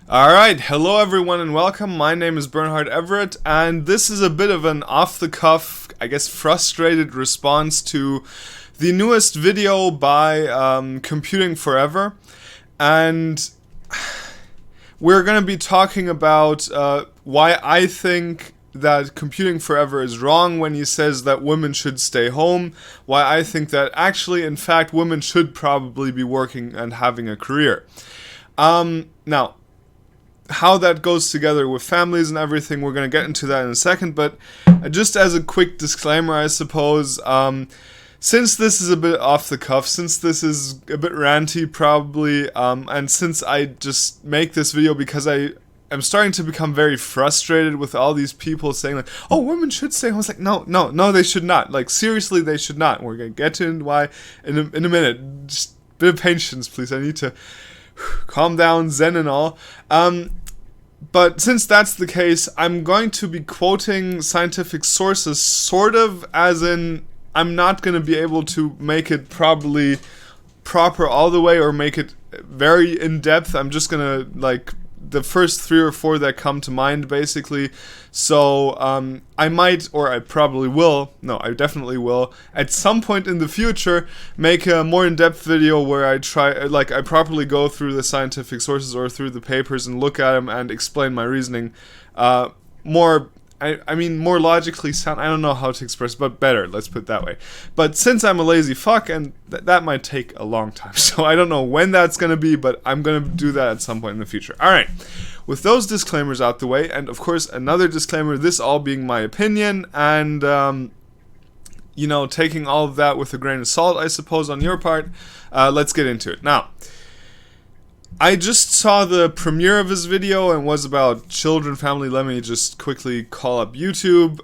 Alright, hello everyone and welcome. My name is Bernhard Everett, and this is a bit of an off-the-cuff, I guess frustrated response to the newest video by Computing Forever. And we're going to be talking about why I think that Computing Forever is wrong when he says that women should stay home, why I think that actually, in fact, women should probably be working and having a career. Now, how that goes together with families and everything, we're going to get into that in a second, but just as a quick disclaimer, I suppose, since this is a bit off the cuff, since this is a bit ranty probably, and since I just make this video because I'm starting to become very frustrated with all these people saying like, oh, women should stay home. I was like, no, they should not. Like, seriously, they should not. We're going to get to why in a minute. Just a bit of patience, please. I need to calm down, zen and all. But since that's the case, I'm going to be quoting scientific sources, sort of as in, I'm not going to be able to make it probably proper all the way or make it very in-depth. I'm just going to, like, the first 3 or 4 that come to mind, basically. So, I might, or I probably will, no, I definitely will, at some point in the future, make a more in-depth video where I I properly go through the scientific sources or through the papers and look at them and explain my reasoning, more logically sound. I don't know how to express, but better, let's put it that way. But since I'm a lazy fuck, and that might take a long time, so I don't know when that's going to be, but I'm going to do that at some point in the future. Alright, with those disclaimers out the way, and of course another disclaimer, this all being my opinion, and taking all of that with a grain of salt, I suppose, on your part, let's get into it. Now, I just saw the premiere of his video and was about children, family. Let me just quickly call up YouTube.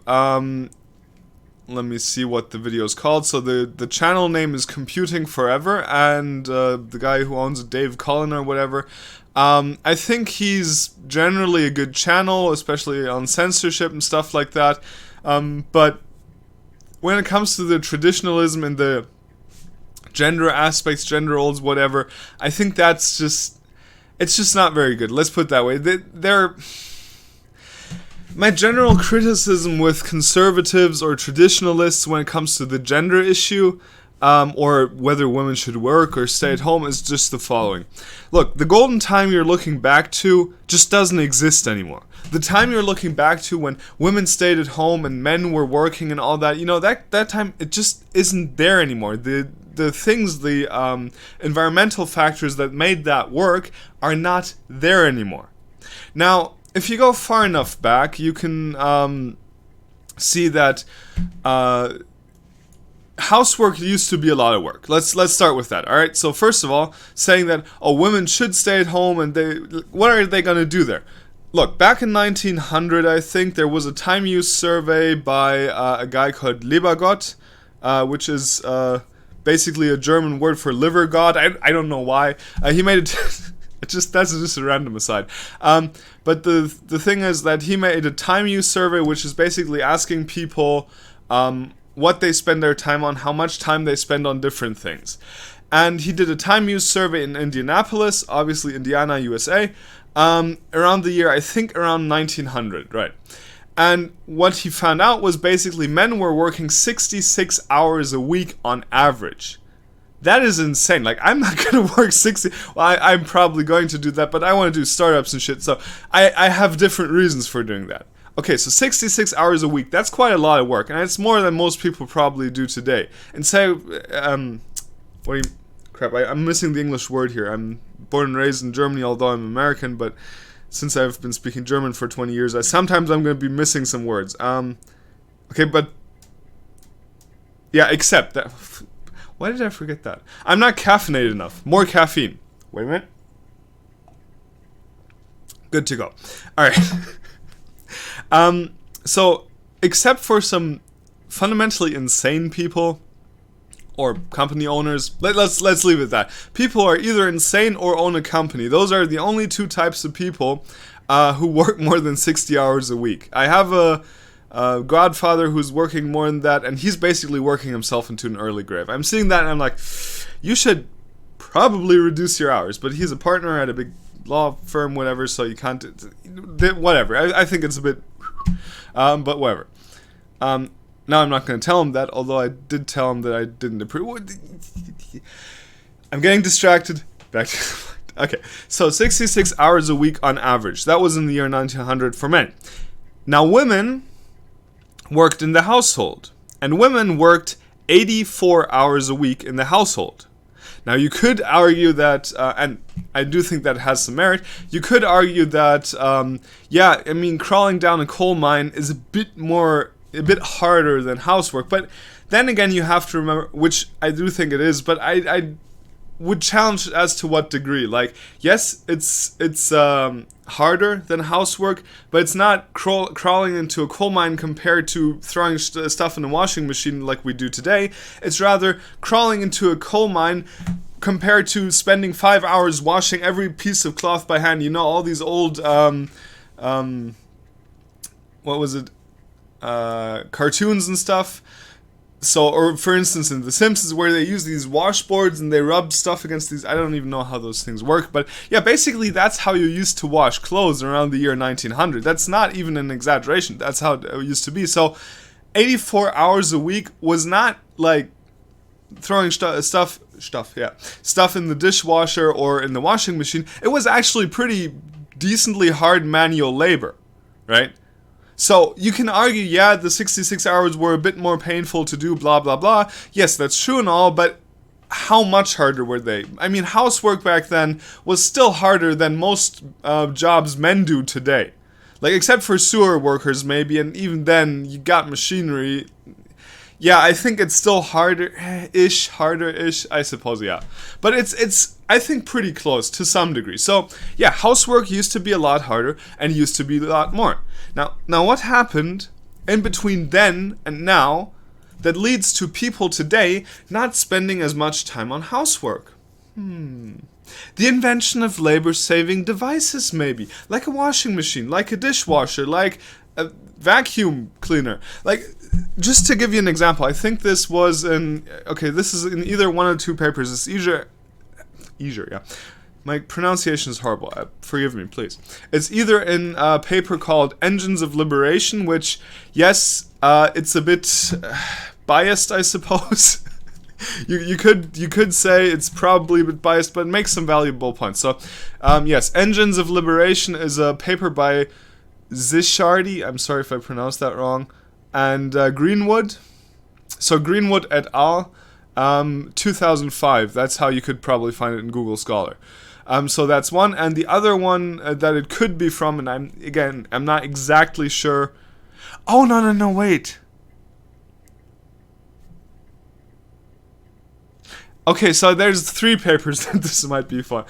Let me see what the video is called. So the channel name is Computing Forever, and the guy who owns it, Dave Cullen or whatever. I think he's generally a good channel, especially on censorship and stuff like that. But when it comes to the traditionalism and the gender aspects, gender roles, whatever, I think that's just... it's just not very good. Let's put it that way. My general criticism with conservatives or traditionalists when it comes to the gender issue, or whether women should work or stay at home, is just the following. Look, the golden time you're looking back to just doesn't exist anymore. The time you're looking back to when women stayed at home and men were working and all that, that time, it just isn't there anymore. The things, the environmental factors that made that work are not there anymore. Now, if you go far enough back, you can see that housework used to be a lot of work. Let's start with that. All right. So first of all, saying that women should stay at home and what are they going to do there? Look, back in 1900, I think there was a time use survey by a guy called Lebergott, which is basically a German word for liver god. I don't know why. He made it... that's just a random aside. But the thing is that he made a time use survey, which is basically asking people what they spend their time on, how much time they spend on different things. And he did a time use survey in Indianapolis, obviously Indiana, USA, around the year, I think around 1900, right? And what he found out was basically men were working 66 hours a week on average. That is insane. Like, I'm not going to work 60... Well, I'm probably going to do that, but I want to do startups and shit, so I have different reasons for doing that. Okay, so 66 hours a week, that's quite a lot of work, and it's more than most people probably do today. And say, crap, I'm missing the English word here. I'm born and raised in Germany, although I'm American, but since I've been speaking German for 20 years, sometimes I'm going to be missing some words. Okay, but... yeah, except that... why did I forget that? I'm not caffeinated enough. More caffeine. Wait a minute. Good to go. Alright. So, except for some fundamentally insane people, or company owners, let's leave it at that. People are either insane or own a company. Those are the only 2 types of people who work more than 60 hours a week. I have a godfather who's working more than that, and he's basically working himself into an early grave. I'm seeing that and I'm like, you should probably reduce your hours, but he's a partner at a big law firm, whatever, so you can't, whatever. I think it's a bit, but whatever. Now I'm not going to tell him that, although I did tell him that I didn't approve. I'm getting distracted. Back to okay, so 66 hours a week on average. That was in the year 1900 for men. Now women worked in the household, and women worked 84 hours a week in the household. Now you could argue that, and I do think that has some merit, you could argue that, yeah, I mean, crawling down a coal mine is a bit harder than housework, but then again you have to remember, which I do think it is, but I would challenge as to what degree. Like, yes, it's harder than housework, but it's not crawling into a coal mine compared to throwing stuff in a washing machine like we do today. It's rather crawling into a coal mine compared to spending 5 hours washing every piece of cloth by hand. You know, all these old what was it, cartoons and stuff. So, or for instance in The Simpsons, where they use these washboards and they rub stuff against these, I don't even know how those things work, but yeah, basically that's how you used to wash clothes around the year 1900. That's not even an exaggeration, that's how it used to be. So 84 hours a week was not like throwing stuff in the dishwasher or in the washing machine. It was actually pretty decently hard manual labor, right? So you can argue, yeah, the 66 hours were a bit more painful to do, blah, blah, blah. Yes, that's true and all, but how much harder were they? I mean, housework back then was still harder than most jobs men do today. Like, except for sewer workers, maybe, and even then, you got machinery. Yeah, I think it's still harder-ish, I suppose, yeah. But it's I think, pretty close to some degree. So, yeah, housework used to be a lot harder and used to be a lot more. Now what happened in between then and now that leads to people today not spending as much time on housework? The invention of labor-saving devices, maybe. Like a washing machine, like a dishwasher, like a vacuum cleaner. Like, just to give you an example, I think this was in... Okay, this is in either one or two papers. It's either, yeah. My pronunciation is horrible. Forgive me, please. It's either in a paper called Engines of Liberation, which, yes, it's a bit biased, I suppose. You could say it's probably a bit biased, but it makes some valuable points. So, yes, Engines of Liberation is a paper by Zichardi. I'm sorry if I pronounced that wrong. And Greenwood. So Greenwood et al. 2005. That's how you could probably find it in Google Scholar. So that's one, and the other one that it could be from, and I'm not exactly sure. Oh, no, wait. Okay, so there's three papers that this might be from.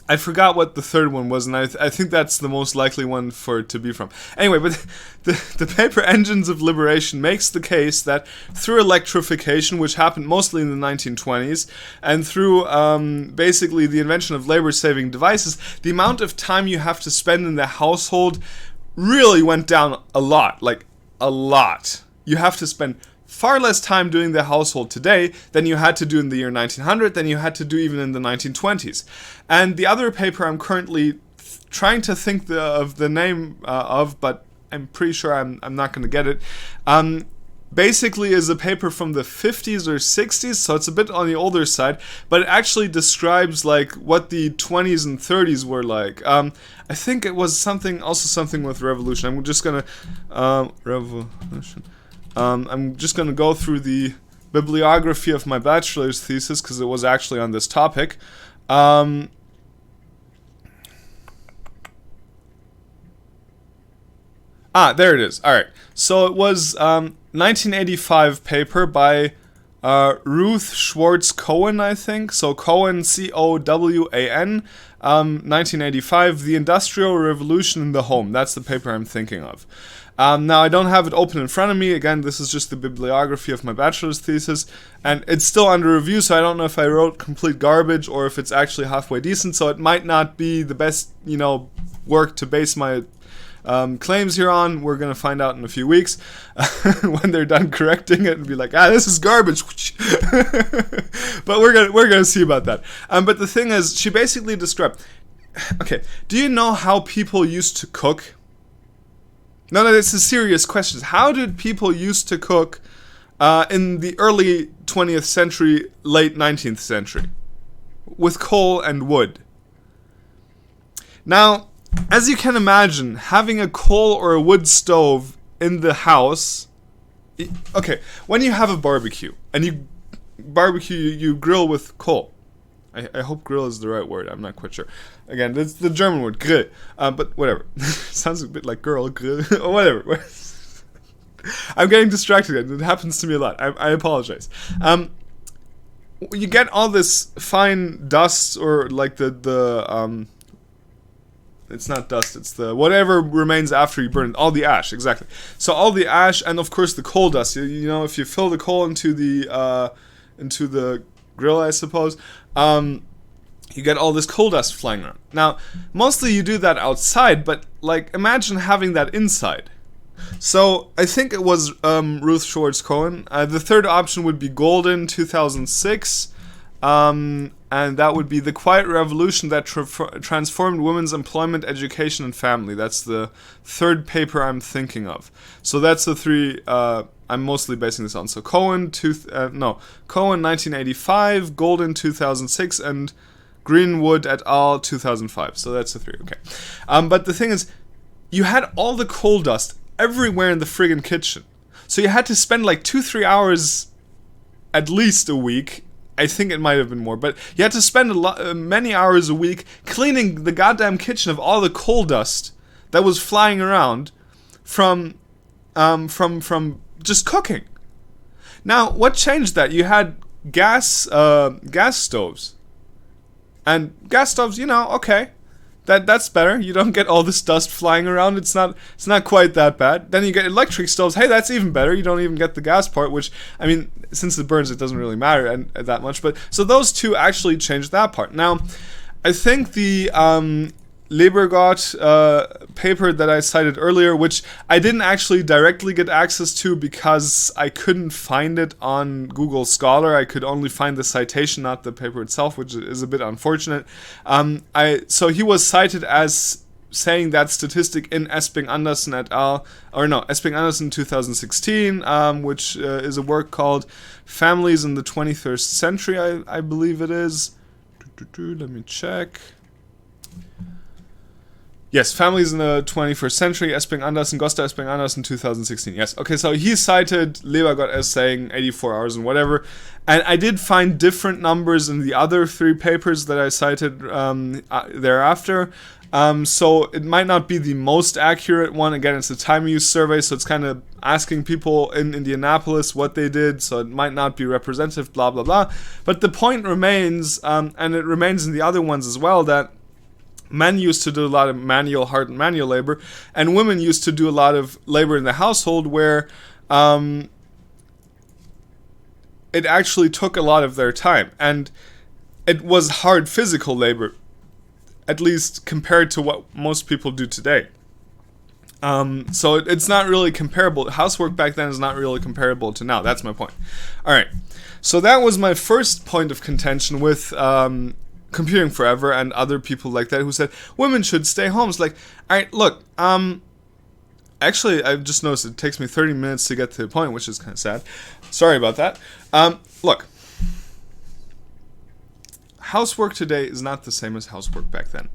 I forgot what the third one was, and I think that's the most likely one for it to be from. Anyway, but the paper Engines of Liberation makes the case that through electrification, which happened mostly in the 1920s, and through basically the invention of labor-saving devices, the amount of time you have to spend in the household really went down a lot. Like, a lot. You have to spend far less time doing the household today than you had to do in the year 1900, than you had to do even in the 1920s. And the other paper I'm currently trying to think of the name of, but I'm pretty sure I'm not going to get it, basically is a paper from the 50s or 60s, so it's a bit on the older side, but it actually describes like what the 20s and 30s were like. I think it was something with revolution. I'm just going to... revolution... I'm just going to go through the bibliography of my bachelor's thesis because it was actually on this topic. There it is. Alright. So it was 1985 paper by Ruth Schwartz Cowan, I think. So Cowan, C-O-W-A-N. 1985, The Industrial Revolution in the Home. That's the paper I'm thinking of. Now, I don't have it open in front of me. Again, this is just the bibliography of my bachelor's thesis, and it's still under review, so I don't know if I wrote complete garbage or if it's actually halfway decent, so it might not be the best, work to base my claims here on. We're going to find out in a few weeks when they're done correcting it and be like, this is garbage. But we're gonna see about that. But the thing is, she basically described, okay, do you know how people used to cook? No, it's a serious question. How did people used to cook in the early 20th century, late 19th century? With coal and wood. Now, as you can imagine, having a coal or a wood stove in the house... Okay, when you have a barbecue, and you grill with coal. I hope grill is the right word, I'm not quite sure. Again, it's the German word, grill. But whatever. Sounds a bit like girl, grill, or whatever. I'm getting distracted, it happens to me a lot. I apologize. You get all this fine dust, or like the it's not dust, it's the whatever remains after you burn it, all the ash, exactly. So all the ash, and of course the coal dust. You know, if you fill the coal into the grill, I suppose, you get all this coal dust flying around. Now, mostly you do that outside, but like imagine having that inside. So I think it was Ruth Schwartz Cowan. The third option would be Golden, 2006. And that would be The Quiet Revolution That Transformed Women's Employment, Education, and Family. That's the third paper I'm thinking of. So that's the three I'm mostly basing this on. So Cowan, Cowan 1985, Golden 2006, and Greenwood et al. 2005. So that's the three, okay. But the thing is, you had all the coal dust everywhere in the friggin' kitchen. So you had to spend like 2-3 hours at least a week. I think it might have been more, but you had to spend many hours a week cleaning the goddamn kitchen of all the coal dust that was flying around from just cooking. Now, what changed that? You had gas stoves, and gas stoves. You know, okay, that's better. You don't get all this dust flying around. It's not quite that bad. Then you get electric stoves. Hey, that's even better. You don't even get the gas part, which, I mean, since it burns, it doesn't really matter that much. But so those two actually changed that part. Now, I think the Lebergott paper that I cited earlier, which I didn't actually directly get access to because I couldn't find it on Google Scholar. I could only find the citation, not the paper itself, which is a bit unfortunate. So he was cited as saying that statistic in Esping-Andersen et al. Esping-Andersen 2016, which is a work called Families in the 21st Century, I believe it is. Let me check. Yes, Families in the 21st Century, Esping-Andersen, Gosta Esping-Andersen, 2016. Yes, okay, so he cited Lebergott as saying 84 hours and whatever. And I did find different numbers in the other three papers that I cited thereafter. So it might not be the most accurate one. Again, it's a time use survey, so it's kind of asking people in Indianapolis what they did, so it might not be representative, blah, blah, blah. But the point remains, and it remains in the other ones as well, that men used to do a lot of hard manual labor, and women used to do a lot of labor in the household where it actually took a lot of their time. And it was hard physical labor, at least compared to what most people do today. So it's not really comparable. Housework back then is not really comparable to now. That's my point. Alright, so that was my first point of contention with Computing Forever and other people like that who said women should stay home. It's like, alright, look, actually, I've just noticed it takes me 30 minutes to get to the point, which is kind of sad. Sorry about that. Look, housework today is not the same as housework back then,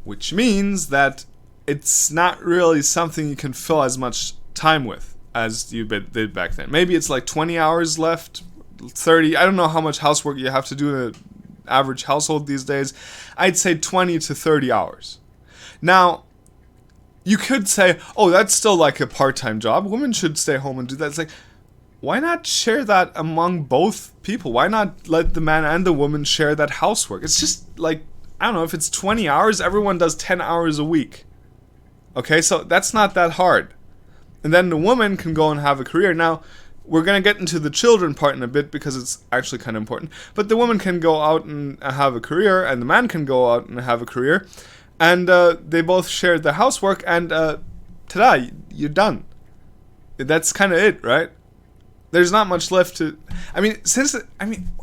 which means that it's not really something you can fill as much time with as you did back then. Maybe it's like 20 hours left, 30. I don't know how much housework you have to do in an average household these days. I'd say 20 to 30 hours. Now, you could say, oh, that's still like a part-time job. Women should stay home and do that. It's like, why not share that among both people? Why not let the man and the woman share that housework? It's just like, I don't know, if it's 20 hours, everyone does 10 hours a week. Okay, so that's not that hard. And then the woman can go and have a career. Now, we're going to get into the children part in a bit because it's actually kind of important. But the woman can go out and have a career, and the man can go out and have a career. And they both shared the housework, and ta-da, you're done. That's kind of it, right? There's not much left to...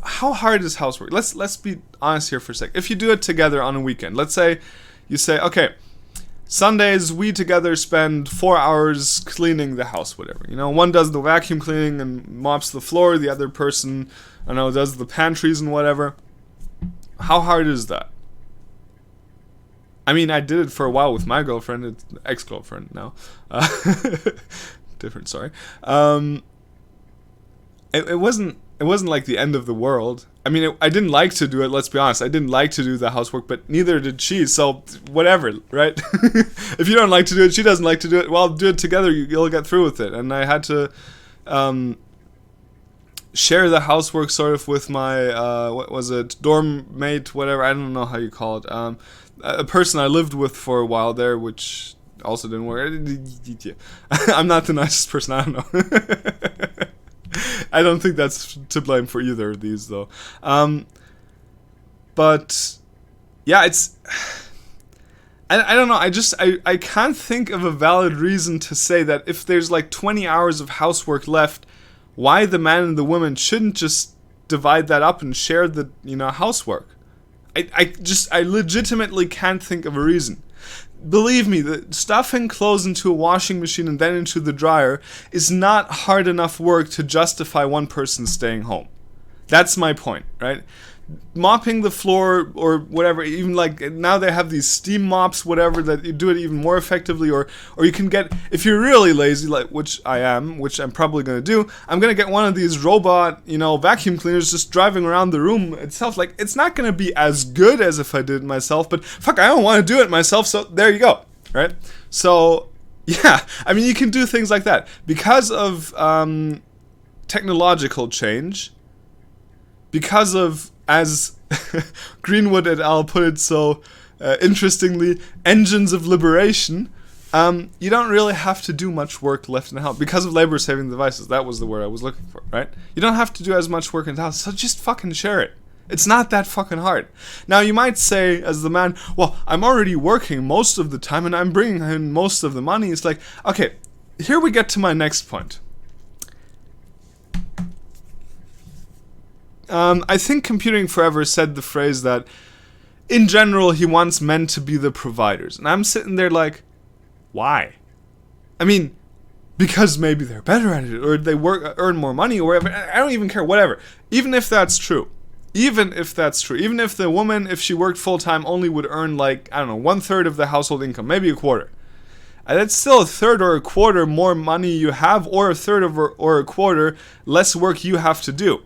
how hard is housework? Let's be honest here for a sec. If you do it together on a weekend, let's say you say, okay, Sundays we together spend 4 hours cleaning the house, whatever. One does the vacuum cleaning and mops the floor, the other person, I don't know, does the pantries and whatever. How hard is that? I did it for a while with my girlfriend. It's ex-girlfriend now. Different, sorry. It wasn't like the end of the world. I didn't like to do it, let's be honest. I didn't like to do the housework, but neither did she, so whatever, right? If you don't like to do it, she doesn't like to do it, well, do it together, you'll get through with it. And I had to share the housework sort of with my, dorm mate, whatever, I don't know how you call it. A person I lived with for a while there, which also didn't work. I'm not the nicest person, I don't know. I don't think that's to blame for either of these, though. But yeah, it's... I don't know, I can't think of a valid reason to say that if there's like 20 hours of housework left, why the man and the woman shouldn't just divide that up and share the, housework. I legitimately can't think of a reason. Believe me, the stuffing clothes into a washing machine and then into the dryer is not hard enough work to justify one person staying home. That's my point, right? Mopping the floor or whatever, even like now they have these steam mops, whatever, that you do it even more effectively, or you can get, if you're really lazy, like which I'm probably going to do, I'm going to get one of these robot, vacuum cleaners just driving around the room itself. Like, it's not going to be as good as if I did it myself, but fuck, I don't want to do it myself, so there you go, right? So, yeah, you can do things like that. Because of technological change, because of, as Greenwood et al. Put it so interestingly, engines of liberation, you don't really have to do much work left in the house. Because of labor-saving devices, that was the word I was looking for, right? You don't have to do as much work in the house, so just fucking share it. It's not that fucking hard. Now, you might say, as the man, well, I'm already working most of the time, and I'm bringing in most of the money. It's like, okay, here we get to my next point. I think Computing Forever said the phrase that, in general, he wants men to be the providers. And I'm sitting there like, why? Because maybe they're better at it, or they earn more money, or whatever. I don't even care, whatever. Even if that's true. Even if the woman, if she worked full-time, only would earn, like, I don't know, 1/3 of the household income, maybe a quarter. And that's still a third or a quarter more money you have, or a third or a quarter less work you have to do.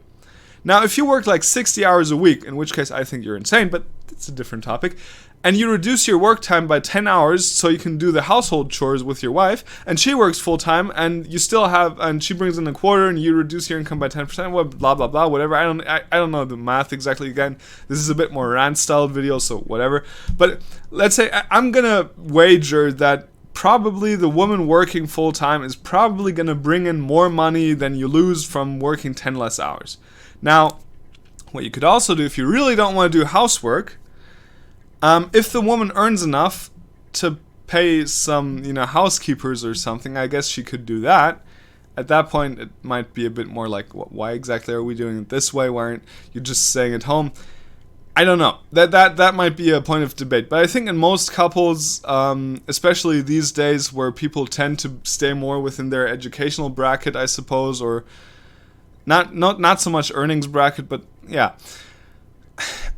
Now, if you work like 60 hours a week, in which case I think you're insane, but that's a different topic, and you reduce your work time by 10 hours so you can do the household chores with your wife, and she works full time, and you still have, and she brings in a quarter, and you reduce your income by 10%, blah, blah, blah, whatever. I don't know the math exactly. Again, this is a bit more rant style video, so whatever. But let's say I'm gonna wager that probably the woman working full time is probably gonna bring in more money than you lose from working 10 less hours. Now, what you could also do if you really don't want to do housework, if the woman earns enough to pay some, housekeepers or something, I guess she could do that. At that point, it might be a bit more like, why exactly are we doing it this way? Why aren't you just staying at home? I don't know. That might be a point of debate. But I think in most couples, especially these days where people tend to stay more within their educational bracket, I suppose, or not so much earnings bracket, but yeah.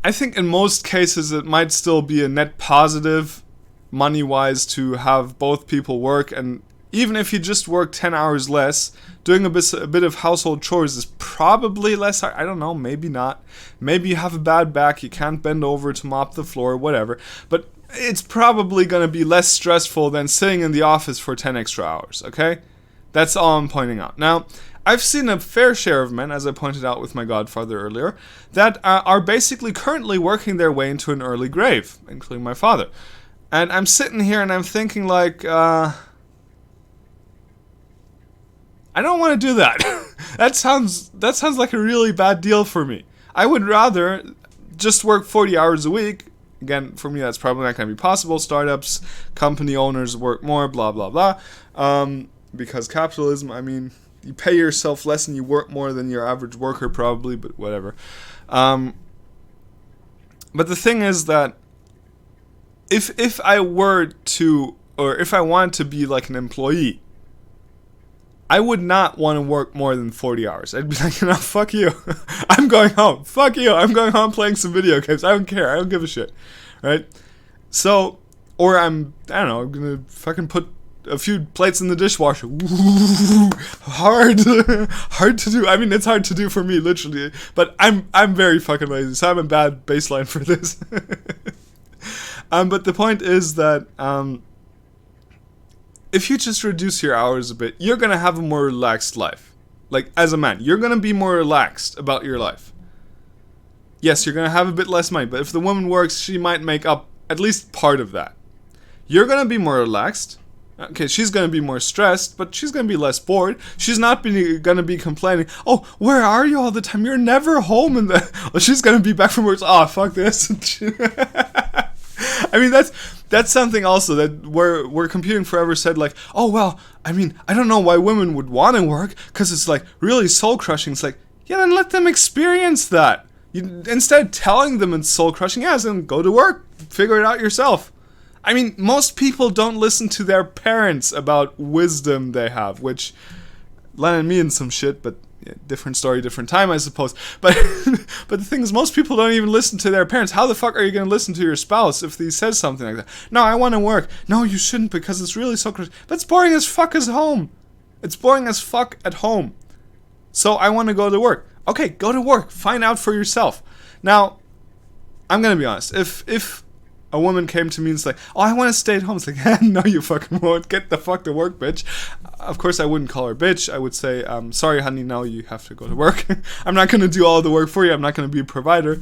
I think in most cases it might still be a net positive money-wise to have both people work, and even if you just work 10 hours less, doing a bit of household chores is probably less hard. I don't know, maybe not. Maybe you have a bad back, you can't bend over to mop the floor, whatever. But it's probably going to be less stressful than sitting in the office for 10 extra hours, okay? That's all I'm pointing out. Now, I've seen a fair share of men, as I pointed out with my godfather earlier, that are basically currently working their way into an early grave, including my father. And I'm sitting here and I'm thinking like, I don't want to do that. That sounds like a really bad deal for me. I would rather just work 40 hours a week, again, for me, that's probably not going to be possible. Startups, company owners work more, blah, blah, blah. Because capitalism, I mean, you pay yourself less and you work more than your average worker probably, but whatever. But the thing is that if I were to, or if I wanted to be like an employee, I would not want to work more than 40 hours. I'd be like, fuck you. I'm going home. Fuck you. I'm going home playing some video games. I don't care. I don't give a shit. Right? So, or I don't know, I'm going to fucking put a few plates in the dishwasher. Ooh, hard. Hard to do. I mean, it's hard to do for me, literally. But I'm very fucking lazy, so I'm a bad baseline for this. But the point is that, if you just reduce your hours a bit, you're going to have a more relaxed life. Like, as a man, you're going to be more relaxed about your life. Yes, you're going to have a bit less money, but if the woman works, she might make up at least part of that. You're going to be more relaxed. Okay, she's going to be more stressed, but she's going to be less bored. She's not going to be complaining, oh, where are you all the time? You're never home. Well, she's going to be back from work. Oh, fuck this. I mean, that's something also that where Computing Forever said, like, oh, well, I mean, I don't know why women would want to work, because it's, like, really soul-crushing. It's like, yeah, then let them experience that. Instead of telling them it's soul-crushing, yeah, then go to work, figure it out yourself. I mean, most people don't listen to their parents about wisdom they have, which landed me in some shit, but yeah, different story, different time, I suppose. But but the thing is, most people don't even listen to their parents. How the fuck are you going to listen to your spouse if he says something like that? No, I want to work. No, you shouldn't, because it's really so crazy. That's boring as fuck as home. It's boring as fuck at home. So I want to go to work. Okay, go to work. Find out for yourself. Now, I'm going to be honest. If a woman came to me and was like, oh, I want to stay at home. It's like, no, you fucking won't. Get the fuck to work, bitch. Of course, I wouldn't call her bitch. I would say, sorry, honey, now you have to go to work. I'm not going to do all the work for you. I'm not going to be a provider.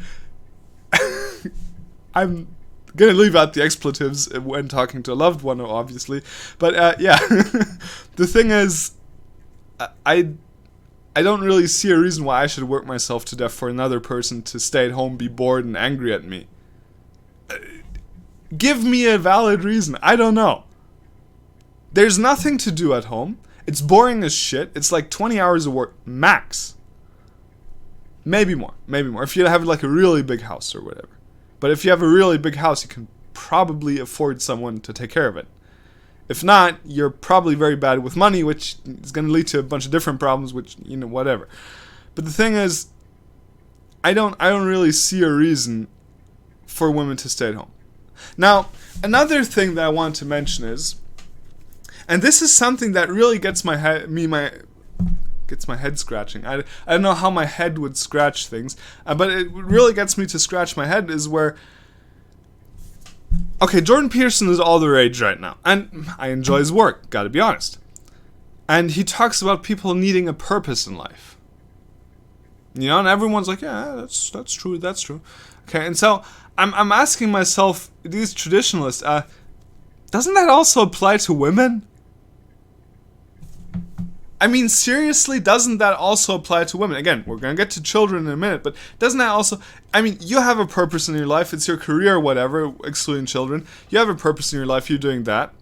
I'm going to leave out the expletives when talking to a loved one, obviously. But, yeah. The thing is, I don't really see a reason why I should work myself to death for another person to stay at home, be bored, and angry at me. Give me a valid reason. I don't know. There's nothing to do at home. It's boring as shit. It's like 20 hours of work max. Maybe more. Maybe more. If you have like a really big house or whatever. But if you have a really big house, you can probably afford someone to take care of it. If not, you're probably very bad with money, which is going to lead to a bunch of different problems, which, you know, whatever. But the thing is, I don't really see a reason for women to stay at home. Now, another thing that I want to mention is, and this is something that really gets my head scratching. I don't know how my head would scratch things, but it really gets me to scratch my head is where, okay, Jordan Peterson is all the rage right now, and I enjoy his work, gotta be honest. And he talks about people needing a purpose in life. You know, and everyone's like, yeah, that's true. Okay, and so I'm asking myself, these traditionalists, doesn't that also apply to women? I mean, seriously, doesn't that also apply to women? Again, we're going to get to children in a minute, but doesn't that also... I mean, you have a purpose in your life, it's your career or whatever, excluding children. You have a purpose in your life, you're doing that.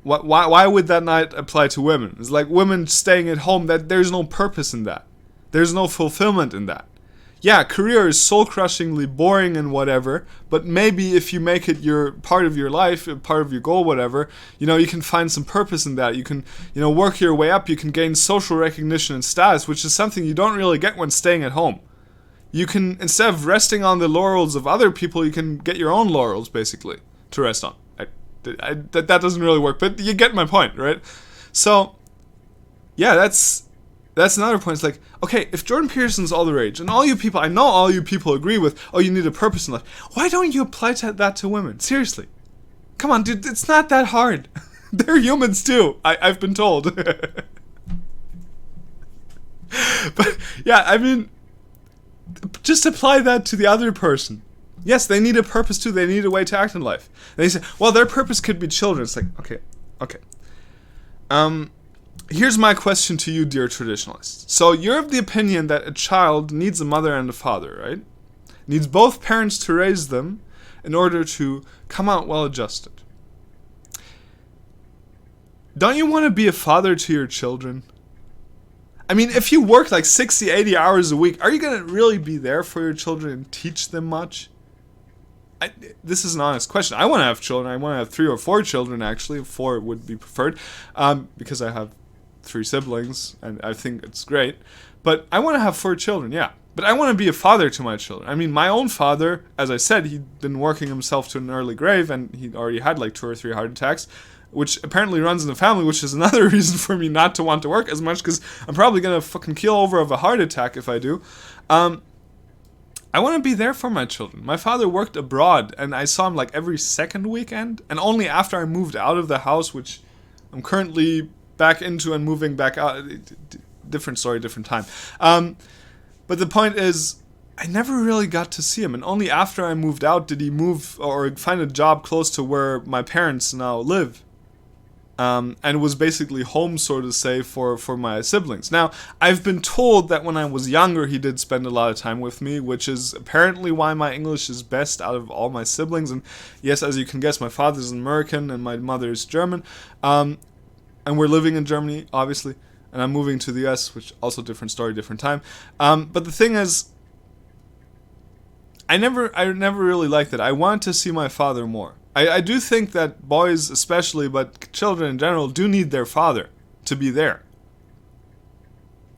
Why would that not apply to women? It's like women staying at home, that there's no purpose in that. There's no fulfillment in that. Yeah, career is soul-crushingly boring and whatever, but maybe if you make it your part of your life, part of your goal, whatever, you know, you can find some purpose in that. You can, you know, work your way up. You can gain social recognition and status, which is something you don't really get when staying at home. You can, instead of resting on the laurels of other people, you can get your own laurels, basically, to rest on. That doesn't really work, but you get my point, right? So, yeah, that's another point. It's like, okay, if Jordan Peterson's all the rage, and all you people, I know all you people agree with, oh, you need a purpose in life, why don't you apply that to women? Seriously. Come on, dude, it's not that hard. They're humans too, I've been told. But, yeah, I mean, just apply that to the other person. Yes, they need a purpose too, they need a way to act in life. And they say, well, their purpose could be children. It's like, okay. Here's my question to you, dear traditionalists. So you're of the opinion that a child needs a mother and a father, right? needs both parents to raise them in order to come out well adjusted. Don't you want to be a father to your children? I mean, if you work like 60, 80 hours a week, are you going to really be there for your children and teach them much? This is an honest question. I want to have children. I want to have 3 or 4 children, actually. 4 would be preferred, because I have 3 siblings, and I think it's great. But I want to have 4 children, yeah. But I want to be a father to my children. I mean, my own father, as I said, he'd been working himself to an early grave, and he'd already had like 2 or 3 heart attacks, which apparently runs in the family, which is another reason for me not to want to work as much, because I'm probably going to fucking keel over of a heart attack if I do. I want to be there for my children. My father worked abroad, and I saw him like every second weekend, and only after I moved out of the house, which I'm currently back into and moving back out. Different story, different time. But the point is, I never really got to see him, and only after I moved out did he move or find a job close to where my parents now live. And was basically home, so to say, for my siblings. Now, I've been told that when I was younger, he did spend a lot of time with me, which is apparently why my English is best out of all my siblings. And yes, as you can guess, my father's American and my mother is German. And we're living in Germany, obviously. And I'm moving to the US, which also different story, different time. But the thing is, I never really liked it. I want to see my father more. I do think that boys especially, but children in general, do need their father to be there.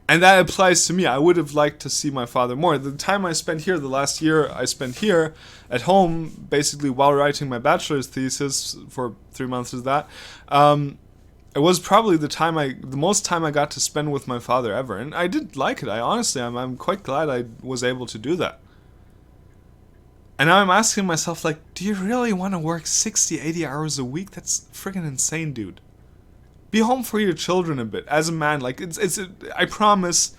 And that applies to me. I would have liked to see my father more. The time I spent here, the last year I spent here at home, basically while writing my bachelor's thesis for 3 months of that, it was probably the most time I got to spend with my father ever. And I did like it. I'm quite glad I was able to do that. And now I'm asking myself, like, do you really want to work 60, 80 hours a week? That's friggin' insane, dude. Be home for your children a bit. As a man, like, I promise,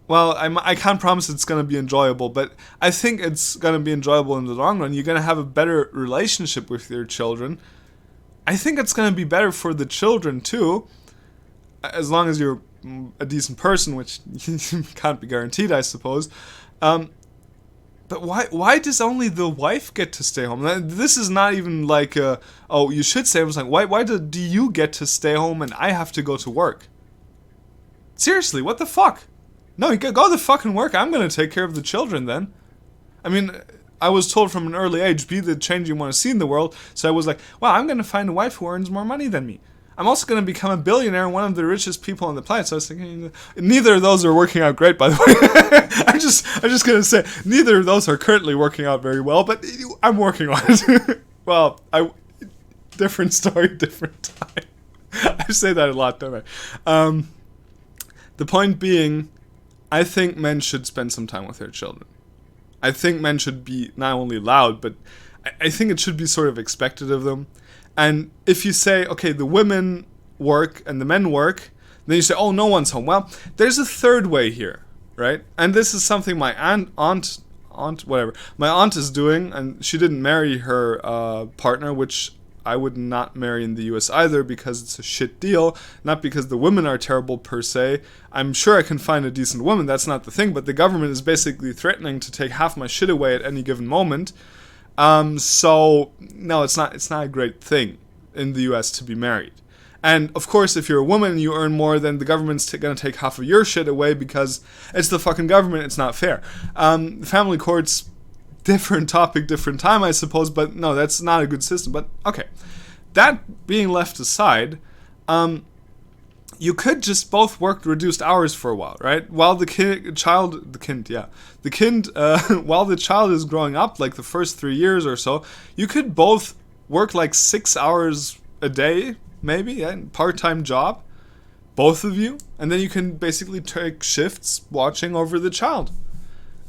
well, I can't promise it's going to be enjoyable, but I think it's going to be enjoyable in the long run. You're going to have a better relationship with your children. I think it's going to be better for the children, too, as long as you're a decent person, which can't be guaranteed, I suppose. But why does only the wife get to stay home? This is not even like, oh, you should stay home. It's like, why do you get to stay home and I have to go to work? Seriously, what the fuck? No, you go to fucking work. I'm going to take care of the children then. I mean, I was told from an early age, be the change you want to see in the world. So I was like, wow, I'm going to find a wife who earns more money than me. I'm also going to become a billionaire and one of the richest people on the planet. So I was thinking, neither of those are working out great, by the way. I'm just going to say, neither of those are currently working out very well, but I'm working on it. Well, different story, different time. I say that a lot, don't I? The point being, I think men should spend some time with their children. I think men should be not only allowed, but I think it should be sort of expected of them. And if you say, okay, the women work and the men work, then you say, oh, no one's home. Well, there's a third way here, right? And this is something my my aunt is doing, and she didn't marry her partner, which I would not marry in the US either, because it's a shit deal. Not because the women are terrible per se. I'm sure I can find a decent woman, that's not the thing, but the government is basically threatening to take half my shit away at any given moment. So no, it's not a great thing in the US to be married. And of course, if you're a woman and you earn more, then the government's gonna take half of your shit away because it's the fucking government. It's not fair. Family courts, different topic, different time, I suppose. But no, that's not a good system. But okay, that being left aside, you could just both work reduced hours for a while, right? While while the child is growing up, like the first 3 years or so, you could both work like 6 hours a day, maybe, yeah, part-time job, both of you, and then you can basically take shifts watching over the child.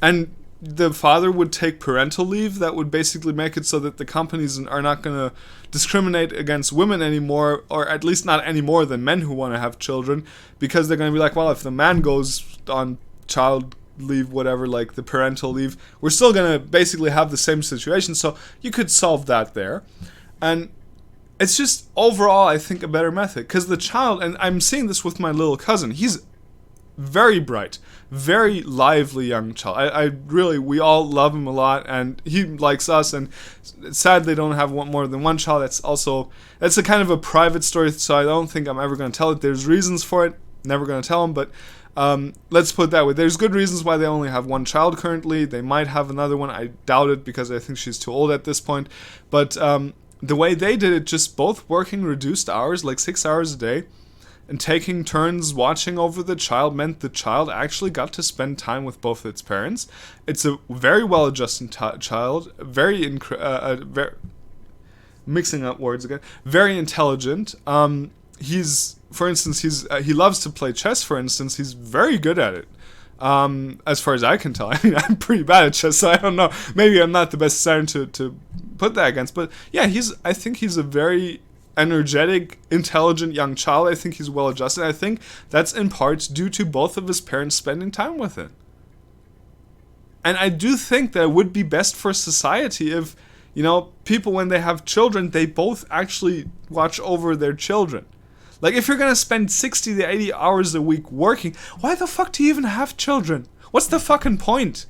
And the father would take parental leave. That would basically make it so that the companies are not going to discriminate against women anymore, or at least not any more than men who want to have children, because they're going to be like, well, if the man goes on child leave, whatever, like the parental leave, we're still going to basically have the same situation. So you could solve that there. And it's just overall, I think, a better method, because the child, and I'm seeing this with my little cousin, he's very bright, very lively young child. I really, we all love him a lot, and he likes us, and it's sad they don't have more than one child. That's a kind of a private story, so I don't think I'm ever going to tell it. There's reasons for it, never going to tell him, but let's put it that way. There's good reasons why they only have one child currently. They might have another one. I doubt it, because I think she's too old at this point. But the way they did it, just both working reduced hours, like 6 hours a day, and taking turns watching over the child, meant the child actually got to spend time with both its parents. It's a very well-adjusted child, very mixing up words again, very intelligent. For instance, he loves to play chess, for instance. He's very good at it. As far as I can tell. I mean, I'm pretty bad at chess, so I don't know. Maybe I'm not the best sign to put that against. But yeah, I think he's a very energetic, intelligent young child. I think he's well adjusted. I think that's in part due to both of his parents spending time with him. And I do think that it would be best for society if, people, when they have children, they both actually watch over their children. Like, if you're going to spend 60 to 80 hours a week working, why the fuck do you even have children? What's the fucking point?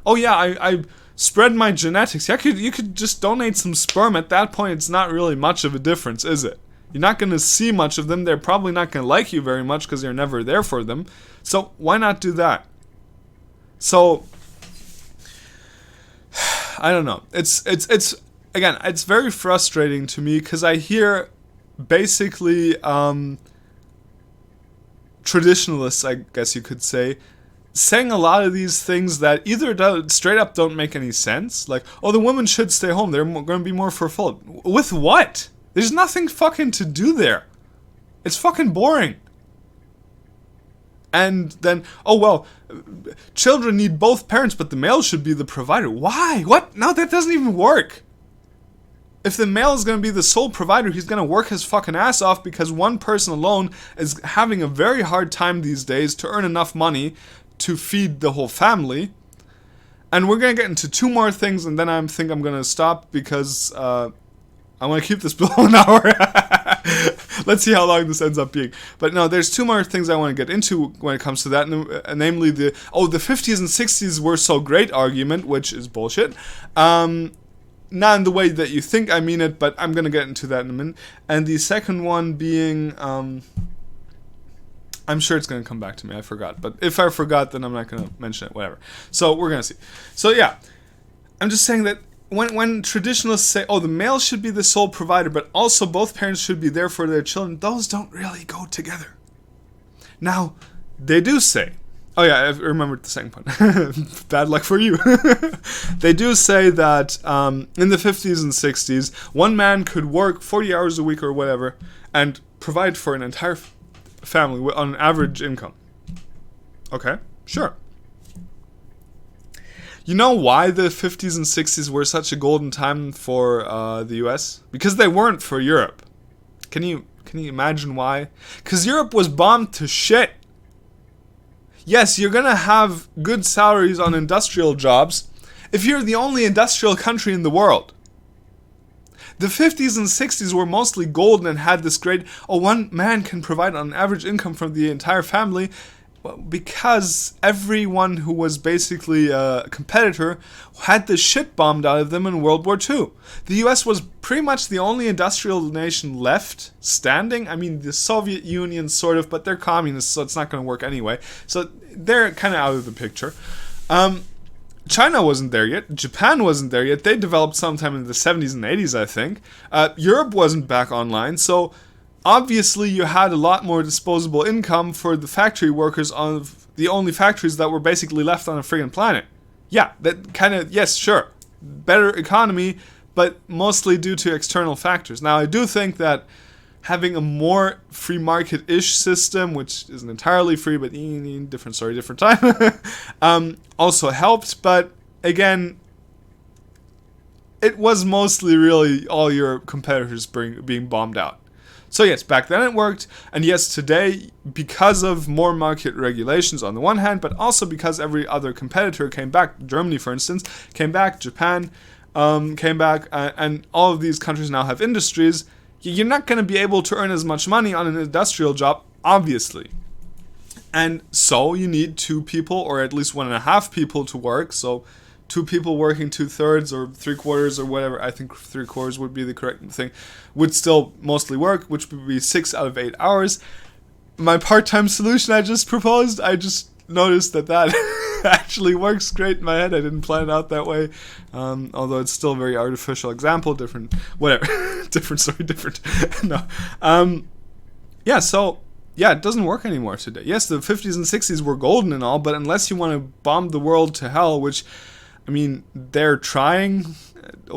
Oh yeah, I spread my genetics. Yeah, you could just donate some sperm. At that point, it's not really much of a difference, is it? You're not going to see much of them. They're probably not going to like you very much because you're never there for them. So why not do that? So, I don't know. It's again, it's very frustrating to me because I hear basically traditionalists, I guess you could say, saying a lot of these things that either straight up don't make any sense, like, oh, the women should stay home, they're going to be more fulfilled. With what? There's nothing fucking to do there. It's fucking boring. And then, oh well, children need both parents, but the male should be the provider. Why? What? No, that doesn't even work. If the male is going to be the sole provider, he's going to work his fucking ass off because one person alone is having a very hard time these days to earn enough money to feed the whole family. And we're going to get into two more things, and then I think I'm going to stop because I want to keep this below an hour. Let's see how long this ends up being. But no, there's two more things I want to get into when it comes to that, namely the 50s and 60s were so great argument, which is bullshit. Not in the way that you think I mean it, but I'm going to get into that in a minute. And the second one being, I'm sure it's going to come back to me. I forgot. But if I forgot, then I'm not going to mention it. Whatever. So we're going to see. So yeah, I'm just saying that when traditionalists say, oh, the male should be the sole provider, but also both parents should be there for their children, those don't really go together. Now, they do say, oh yeah, I remembered the second point. Bad luck for you. They do say that in the 50s and 60s, one man could work 40 hours a week or whatever and provide for an entire family on an average income. Okay, sure. You know why the 50s and 60s were such a golden time for the US? Because they weren't for Europe. Can you imagine why? Because Europe was bombed to shit. Yes, you're gonna have good salaries on industrial jobs if you're the only industrial country in the world. The 50s and 60s were mostly golden and had this great, one man can provide an average income from the entire family, because everyone who was basically a competitor had the shit bombed out of them in World War II. The US was pretty much the only industrial nation left standing. I mean, the Soviet Union sort of, but they're communists, so it's not going to work anyway. So they're kind of out of the picture. China wasn't there yet. Japan wasn't there yet. They developed sometime in the 70s and 80s, I think. Europe wasn't back online, so obviously you had a lot more disposable income for the factory workers of the only factories that were basically left on a friggin' planet. Yeah, that kind of, yes, sure. Better economy, but mostly due to external factors. Now, I do think that having a more free market-ish system, which isn't entirely free, but different story, different time, also helped. But again, it was mostly really all your competitors being bombed out. So yes, back then it worked, and yes, today, because of more market regulations on the one hand, but also because every other competitor came back, Germany for instance, came back, Japan came back, and all of these countries now have industries, you're not going to be able to earn as much money on an industrial job, obviously. And so you need 2 people, or at least 1.5 people to work. So 2 people working 2/3 or 3/4 or whatever. I think 3/4 would be the correct thing. Would still mostly work, which would be 6 out of 8 hours. My part-time solution I just proposed, I just noticed that actually works great in my head. I didn't plan it out that way. Although it's still a very artificial example. Different, whatever. different. No. Yeah, it doesn't work anymore today. Yes, the 50s and 60s were golden and all, but unless you want to bomb the world to hell, which, I mean, they're trying.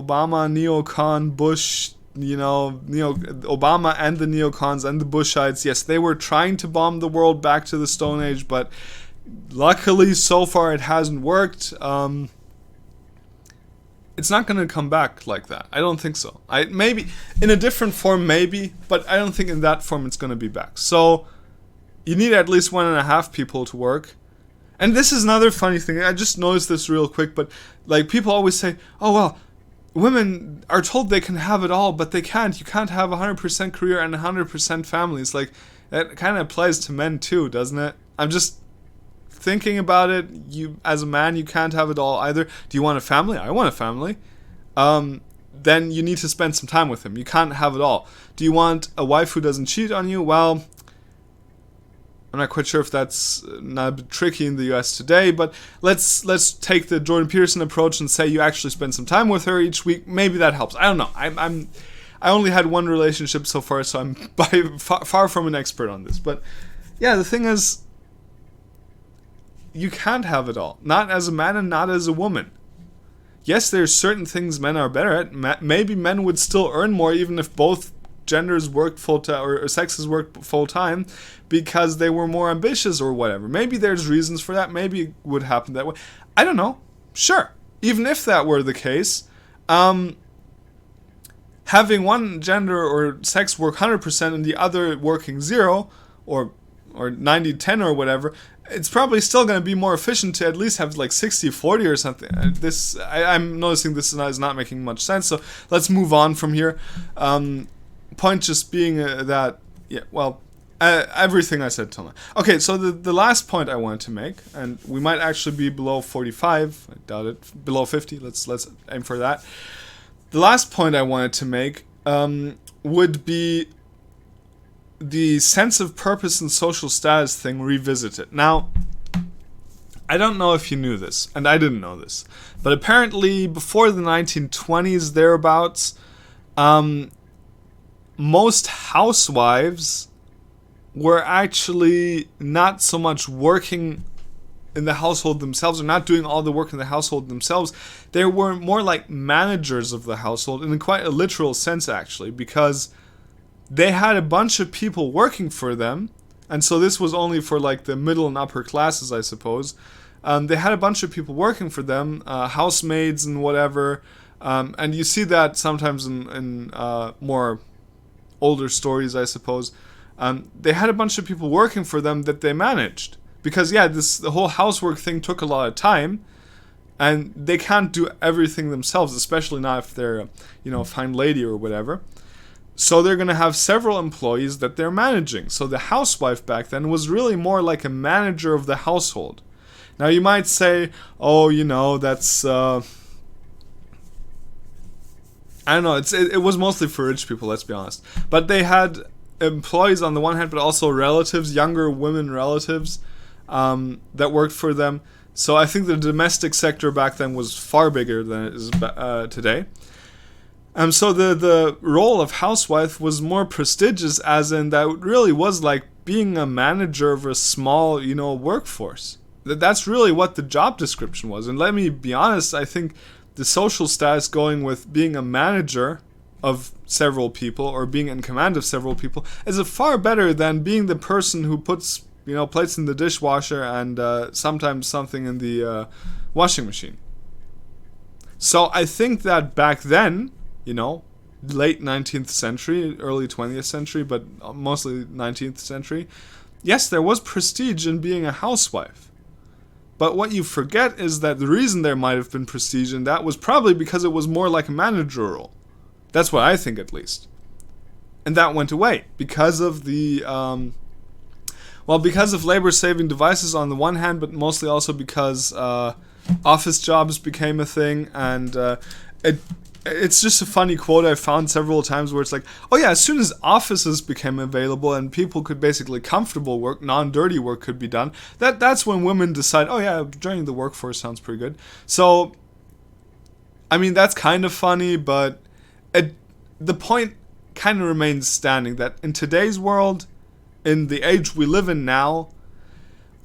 Obama, neocon, Bush, Obama and the neocons and the Bushites, yes, they were trying to bomb the world back to the Stone Age, but luckily, so far, it hasn't worked. It's not going to come back like that. I don't think so. Maybe in a different form, maybe, but I don't think in that form it's going to be back. So you need at least 1.5 people to work. And this is another funny thing. I just noticed this real quick, but like people always say, "Oh well, women are told they can have it all, but they can't. You can't have 100% career and 100% family." It's like that kind of applies to men too, doesn't it? I'm just thinking about it. You, as a man, you can't have it all either. Do you want a family? I want a family. Then you need to spend some time with him. You can't have it all. Do you want a wife who doesn't cheat on you? Well, I'm not quite sure if that's not a bit tricky in the US today, but let's take the Jordan Peterson approach and say you actually spend some time with her each week. Maybe that helps. I don't know. I only had one relationship so far, so I'm far from an expert on this. But yeah, the thing is, you can't have it all. Not as a man and not as a woman. Yes, there's certain things men are better at. Maybe men would still earn more even if both genders worked full-time or sexes worked full-time because they were more ambitious or whatever. Maybe there's reasons for that. Maybe it would happen that way. I don't know. Sure. Even if that were the case, having one gender or sex work 100% and the other working 0 or 90-10 or whatever, it's probably still going to be more efficient to at least have like 60-40 or something. I'm noticing this is not making much sense, so let's move on from here. Point just being that, yeah, well, everything I said till now. Okay, so the last point I wanted to make, and we might actually be below 45, I doubt it, below 50, let's aim for that. The last point I wanted to make would be the sense of purpose and social status thing revisited. Now, I don't know if you knew this, and I didn't know this, but apparently before the 1920s thereabouts, most housewives were actually not so much working in the household themselves, or not doing all the work in the household themselves. They were more like managers of the household, in quite a literal sense actually, because they had a bunch of people working for them, and so this was only for like the middle and upper classes, I suppose. They had a bunch of people working for them, housemaids and whatever, and you see that sometimes in more older stories, I suppose. They had a bunch of people working for them that they managed, because yeah, the whole housework thing took a lot of time, and they can't do everything themselves, especially not if they're a fine lady or whatever. So they're going to have several employees that they're managing. So the housewife back then was really more like a manager of the household. Now you might say, oh, that's I don't know, it was mostly for rich people, let's be honest. But they had employees on the one hand, but also relatives, younger women relatives, that worked for them. So I think the domestic sector back then was far bigger than it is today. So the role of housewife was more prestigious, as in that it really was like being a manager of a small, workforce. That's really what the job description was. And let me be honest, I think the social status going with being a manager of several people or being in command of several people is a far better than being the person who puts, plates in the dishwasher and sometimes something in the washing machine. So I think that back then, late 19th century, early 20th century, but mostly 19th century, yes, there was prestige in being a housewife. But what you forget is that the reason there might have been prestige in that was probably because it was more like a manager role. That's what I think, at least. And that went away because of the Well, because of labor-saving devices on the one hand, but mostly also because office jobs became a thing, and it's just a funny quote I found several times where it's like, oh yeah, as soon as offices became available and people could basically comfortable work, non-dirty work could be done, that's when women decide, oh yeah, joining the workforce sounds pretty good. So, I mean, that's kind of funny, but the point kind of remains standing that in today's world, in the age we live in now,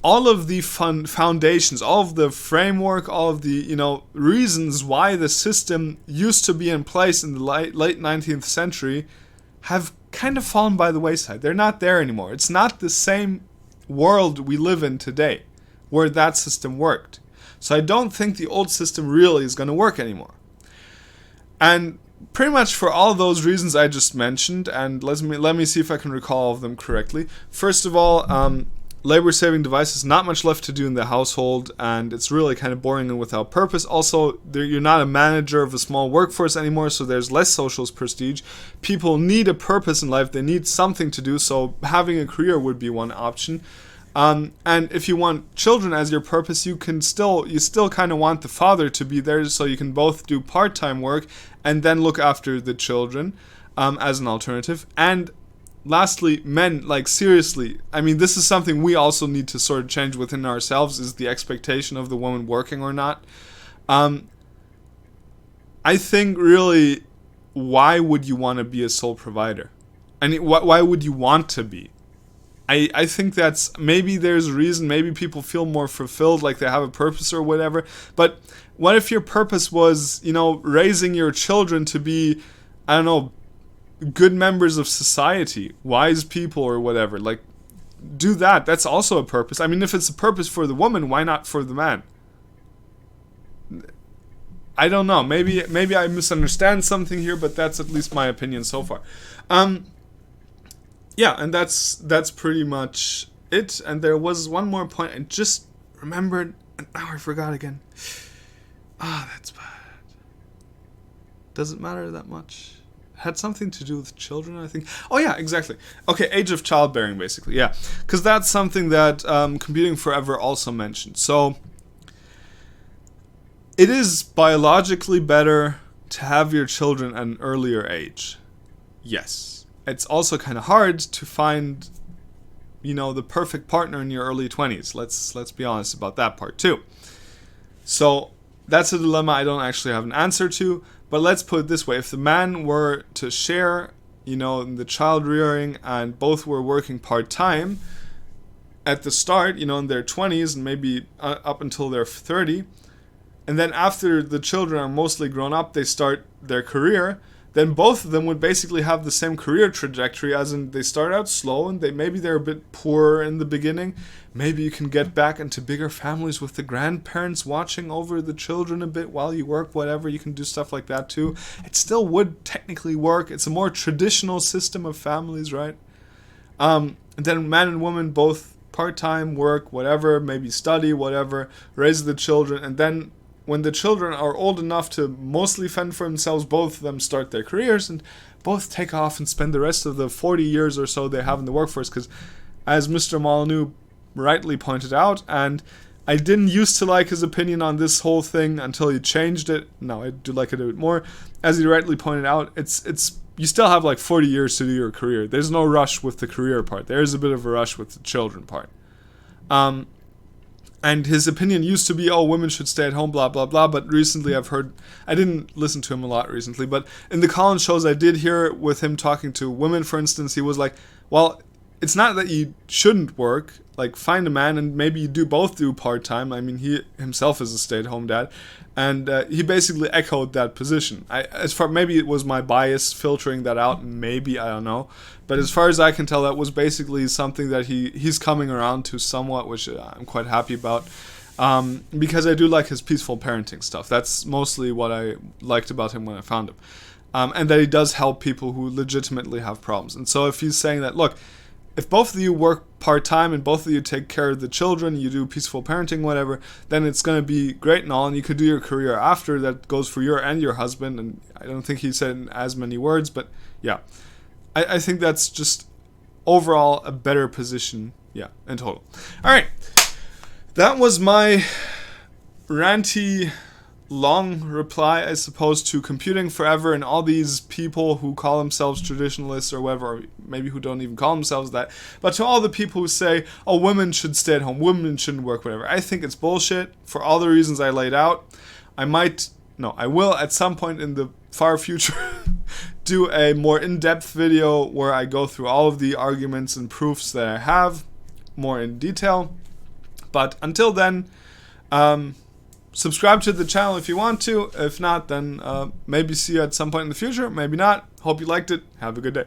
all of the foundations, all of the framework, all of the, reasons why the system used to be in place in the late 19th century have kind of fallen by the wayside. They're not there anymore. It's not the same world we live in today where that system worked. So I don't think the old system really is going to work anymore. And pretty much for all those reasons I just mentioned, and let me see if I can recall all of them correctly. First of all, labor-saving devices, not much left to do in the household, and it's really kind of boring and without purpose. Also, you're not a manager of a small workforce anymore, so there's less social prestige. People need a purpose in life. They need something to do, so having a career would be one option. And if you want children as your purpose, you still kind of want the father to be there, so you can both do part-time work and then look after the children as an alternative. And lastly, men, like seriously, I mean, this is something we also need to sort of change within ourselves, is the expectation of the woman working or not. I think really, why would you want to be a sole provider? I mean, why would you want to be? I think that's, maybe there's a reason, maybe people feel more fulfilled, like they have a purpose or whatever, but what if your purpose was, raising your children to be, I don't know, good members of society, wise people or whatever? Like, do that. That's also a purpose. I mean, if it's a purpose for the woman, why not for the man? I don't know. Maybe I misunderstand something here, but that's at least my opinion so far. Yeah, and that's pretty much it. And there was one more point I just remembered, and now I forgot again. That's bad. Does it matter that much? Had something to do with children, I think. Oh yeah, exactly. Okay, age of childbearing, basically. Yeah, because that's something that Computing Forever also mentioned. So it is biologically better to have your children at an earlier age. Yes. It's also kind of hard to find, the perfect partner in your early 20s. Let's be honest about that part too. So that's a dilemma I don't actually have an answer to. But let's put it this way: if the man were to share, in the child rearing, and both were working part-time at the start, in their 20s and maybe up until they're 30, and then after the children are mostly grown up, they start their career, then both of them would basically have the same career trajectory, as in they start out slow and maybe they're a bit poorer in the beginning. Maybe you can get back into bigger families with the grandparents watching over the children a bit while you work, whatever. You can do stuff like that too. It still would technically work. It's a more traditional system of families, right? And then man and woman both part-time work, whatever, maybe study, whatever, raise the children, and then when the children are old enough to mostly fend for themselves, both of them start their careers and both take off and spend the rest of the 40 years or so they have in the workforce. Because as Mr. Molyneux rightly pointed out, and I didn't used to like his opinion on this whole thing until he changed it. Now I do like it a bit more. As he rightly pointed out, it's you still have like 40 years to do your career. There's no rush with the career part. There is a bit of a rush with the children part. And his opinion used to be, women should stay at home, blah, blah, blah. But recently I've heard, I didn't listen to him a lot recently, but in the Cowan shows I did hear with him talking to women, for instance, he was like, well, it's not that you shouldn't work. Like, find a man and maybe you both do part-time. I mean, he himself is a stay-at-home dad. And he basically echoed that position. Maybe it was my bias filtering that out, maybe, I don't know. But as far as I can tell, that was basically something that he's coming around to somewhat, which I'm quite happy about. Because I do like his peaceful parenting stuff. That's mostly what I liked about him when I found him. And that he does help people who legitimately have problems. And so if he's saying that, look, if both of you work part-time and both of you take care of the children, you do peaceful parenting, whatever, then it's going to be great and all, and you could do your career after. That goes for your and your husband, and I don't think he said in as many words, but yeah. I think that's just overall a better position, yeah, in total. Alright, that was my ranty long reply, I suppose, to computing forever and all these people who call themselves traditionalists or whatever, or maybe who don't even call themselves that, but to all the people who say, oh, women should stay at home, women shouldn't work, whatever. I think it's bullshit for all the reasons I laid out. I will at some point in the far future do a more in-depth video where I go through all of the arguments and proofs that I have more in detail. But until then, subscribe to the channel if you want to. If not, then maybe see you at some point in the future. Maybe not. Hope you liked it. Have a good day.